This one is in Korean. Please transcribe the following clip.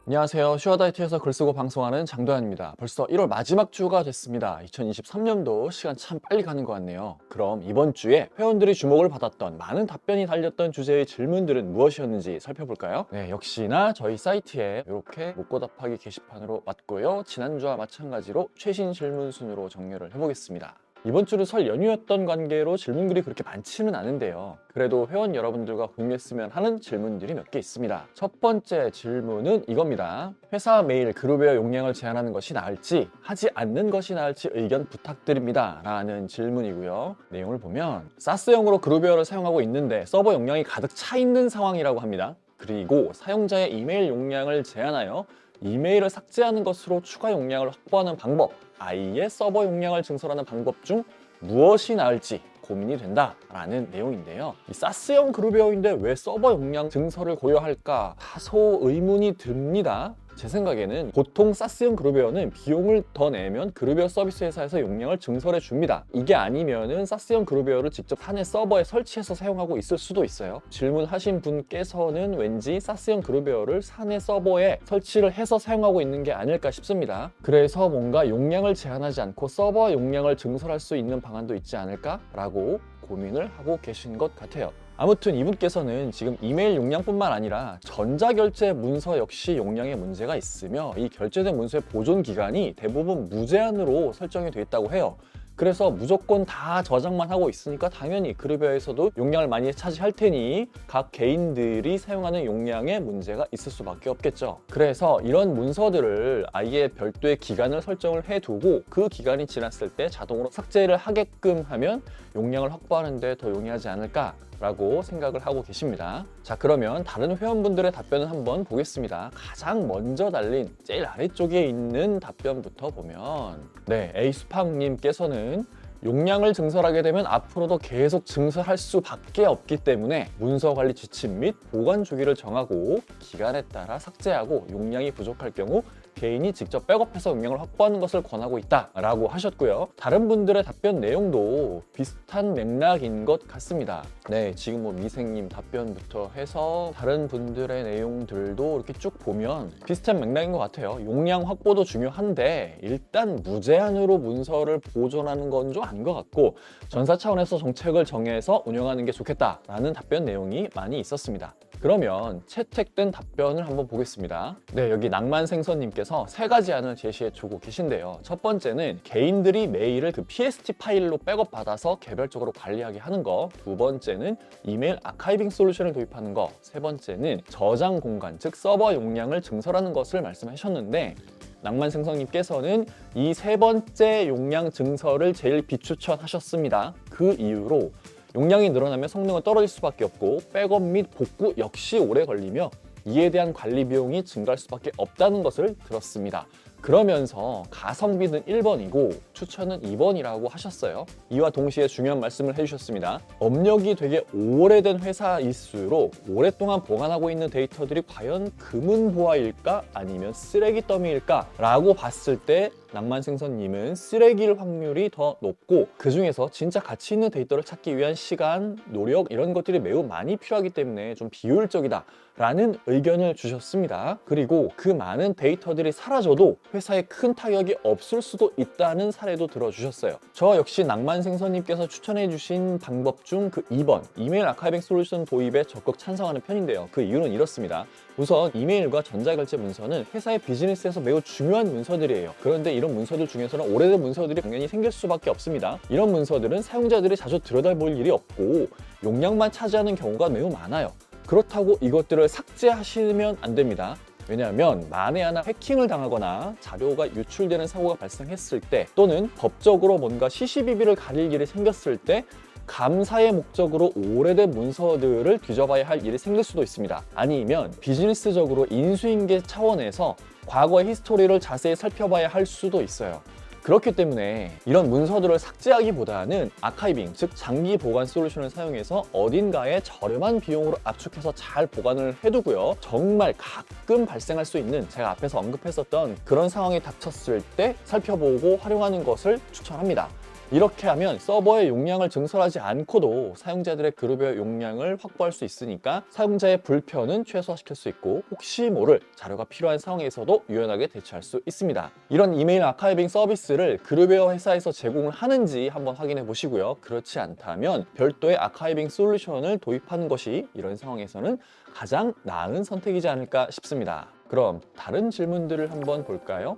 안녕하세요. 슈어다이트에서 글 쓰고 방송하는 장도연입니다. 벌써 1월 마지막 주가 됐습니다. 2023년도 시간 참 빨리 가는 것 같네요. 그럼 이번 주에 회원들이 주목을 받았던 많은 답변이 달렸던 주제의 질문들은 무엇이었는지 살펴볼까요? 네, 역시나 저희 사이트에 이렇게 묻고 답하기 게시판으로 왔고요. 지난주와 마찬가지로 최신 질문 순으로 정리를 해보겠습니다. 이번 주는 설 연휴였던 관계로 질문들이 그렇게 많지는 않은데요. 그래도 회원 여러분들과 공유했으면 하는 질문들이 몇 개 있습니다. 첫 번째 질문은 이겁니다. 회사 메일 그룹웨어 용량을 제한하는 것이 나을지 하지 않는 것이 나을지 의견 부탁드립니다 라는 질문이고요. 내용을 보면 사스용으로 그룹웨어를 사용하고 있는데 서버 용량이 가득 차 있는 상황이라고 합니다. 그리고 사용자의 이메일 용량을 제한하여 이메일을 삭제하는 것으로 추가 용량을 확보하는 방법, 아예 서버 용량을 증설하는 방법 중 무엇이 나을지 고민이 된다라는 내용인데요. 이 사스형 그룹웨어인데 왜 서버 용량 증설을 고려할까 다소 의문이 듭니다. 제 생각에는 보통 사스형 그룹웨어는 비용을 더 내면 그룹웨어 서비스 회사에서 용량을 증설해 줍니다. 이게 아니면은 사스형 그룹웨어를 직접 사내 서버에 설치해서 사용하고 있을 수도 있어요. 질문하신 분께서는 왠지 사스형 그룹웨어를 사내 서버에 설치를 해서 사용하고 있는 게 아닐까 싶습니다. 그래서 뭔가 용량을 제한하지 않고 서버 용량을 증설할 수 있는 방안도 있지 않을까라고 고민을 하고 계신 것 같아요. 아무튼 이분께서는 지금 이메일 용량뿐만 아니라 전자결제 문서 역시 용량에 문제가 있으며 이 결제된 문서의 보존 기간이 대부분 무제한으로 설정이 되어 있다고 해요. 그래서 무조건 다 저장만 하고 있으니까 당연히 그룹웨어에서도 용량을 많이 차지할 테니 각 개인들이 사용하는 용량에 문제가 있을 수밖에 없겠죠. 그래서 이런 문서들을 아예 별도의 기간을 설정을 해두고 그 기간이 지났을 때 자동으로 삭제를 하게끔 하면 용량을 확보하는 데 더 용이하지 않을까 라고 생각을 하고 계십니다. 자, 그러면 다른 회원분들의 답변을 한번 보겠습니다. 가장 먼저 달린 제일 아래쪽에 있는 답변부터 보면 에이스팡님께서는 용량을 증설하게 되면 앞으로도 계속 증설할 수밖에 없기 때문에 문서 관리 지침 및 보관 주기를 정하고 기간에 따라 삭제하고 용량이 부족할 경우 개인이 직접 백업해서 용량을 확보하는 것을 권하고 있다 라고 하셨고요. 다른 분들의 답변 내용도 비슷한 맥락인 것 같습니다. 네, 지금 미생님 답변부터 해서 다른 분들의 내용들도 이렇게 쭉 보면 비슷한 맥락인 것 같아요. 용량 확보도 중요한데 일단 무제한으로 문서를 보존하는 건 좀 아닌 것 같고 전사 차원에서 정책을 정해서 운영하는 게 좋겠다라는 답변 내용이 많이 있었습니다. 그러면 채택된 답변을 한번 보겠습니다. 네, 여기 낭만생선님께서 세 가지 안을 제시해주고 계신데요. 첫 번째는 개인들이 메일을 그 PST 파일로 백업받아서 개별적으로 관리하게 하는 거, 두 번째는 이메일 아카이빙 솔루션을 도입하는 거, 세 번째는 저장 공간, 즉 서버 용량을 증설하는 것을 말씀하셨는데 낭만생성님께서는 이 세 번째 용량 증설을 제일 비추천하셨습니다. 그 이유로 용량이 늘어나면 성능은 떨어질 수밖에 없고 백업 및 복구 역시 오래 걸리며 이에 대한 관리 비용이 증가할 수밖에 없다는 것을 들었습니다. 그러면서 가성비는 1번이고 추천은 2번이라고 하셨어요. 이와 동시에 중요한 말씀을 해주셨습니다. 업력이 되게 오래된 회사일수록 오랫동안 보관하고 있는 데이터들이 과연 금은보화일까 아니면 쓰레기 더미일까 라고 봤을 때 낭만생선님은 쓰레기일 확률이 더 높고 그 중에서 진짜 가치 있는 데이터를 찾기 위한 시간, 노력 이런 것들이 매우 많이 필요하기 때문에 좀 비효율적이다 라는 의견을 주셨습니다. 그리고 그 많은 데이터들이 사라져도 회사에 큰 타격이 없을 수도 있다는 사례도 들어주셨어요. 저 역시 낭만생선님께서 추천해 주신 방법 중 그 2번 이메일 아카이빙 솔루션 도입에 적극 찬성하는 편인데요. 그 이유는 이렇습니다. 우선 이메일과 전자결제 문서는 회사의 비즈니스에서 매우 중요한 문서들이에요. 그런데 이런 문서들 중에서는 오래된 문서들이 당연히 생길 수밖에 없습니다. 이런 문서들은 사용자들이 자주 들여다볼 일이 없고 용량만 차지하는 경우가 매우 많아요. 그렇다고 이것들을 삭제하시면 안 됩니다. 왜냐하면 만에 하나 해킹을 당하거나 자료가 유출되는 사고가 발생했을 때 또는 법적으로 뭔가 시시비비를 가릴 일이 생겼을 때 감사의 목적으로 오래된 문서들을 뒤져봐야 할 일이 생길 수도 있습니다. 아니면 비즈니스적으로 인수인계 차원에서 과거의 히스토리를 자세히 살펴봐야 할 수도 있어요. 그렇기 때문에 이런 문서들을 삭제하기보다는 아카이빙, 즉 장기 보관 솔루션을 사용해서 어딘가에 저렴한 비용으로 압축해서 잘 보관을 해두고요. 정말 가끔 발생할 수 있는 제가 앞에서 언급했었던 그런 상황이 닥쳤을 때 살펴보고 활용하는 것을 추천합니다. 이렇게 하면 서버의 용량을 증설하지 않고도 사용자들의 그룹의 용량을 확보할 수 있으니까 사용자의 불편은 최소화시킬 수 있고 혹시 모를 자료가 필요한 상황에서도 유연하게 대처할 수 있습니다. 이런 이메일 아카이빙 서비스를 그룹웨어 회사에서 제공을 하는지 한번 확인해 보시고요. 그렇지 않다면 별도의 아카이빙 솔루션을 도입하는 것이 이런 상황에서는 가장 나은 선택이지 않을까 싶습니다. 그럼 다른 질문들을 한번 볼까요?